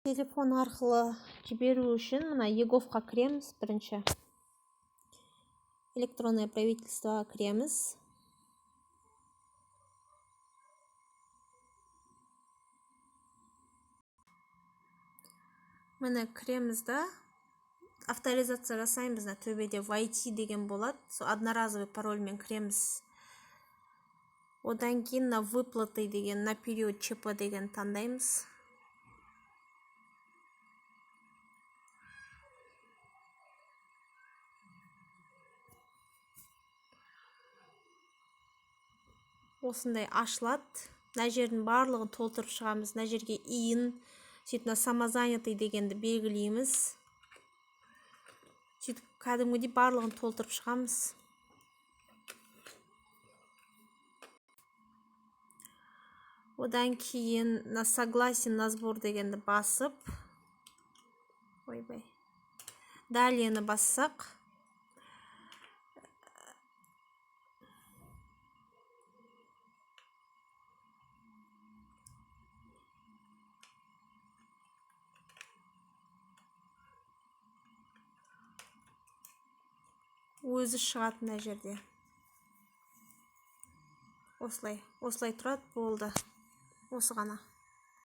Телефон арқылы жіберу үшін мына Еговқа кіреміз бірінші. Электронное правительствоға кіреміз. Міне кіреміз да, авторизация жасаймыз. Төбеде войти деген болады. Сол одноразовый парольмен кіреміз. Одан кейін на выплаты деген, на период ЧП деген таңдаймыз. Осындай ашылады. Мына жердің барлығын толтырып шығамыз. Мына жерге иін, сөйтіп самозанятый дегенді белгілейміз. Сөйтіп кәдімгідей барлығын толтырып шығамыз. Одан кейін на согласен на сбор дегенді басып, далені бассақ, өзі шығады мына жерде. Осылай тұрады, болды. Осы ғана.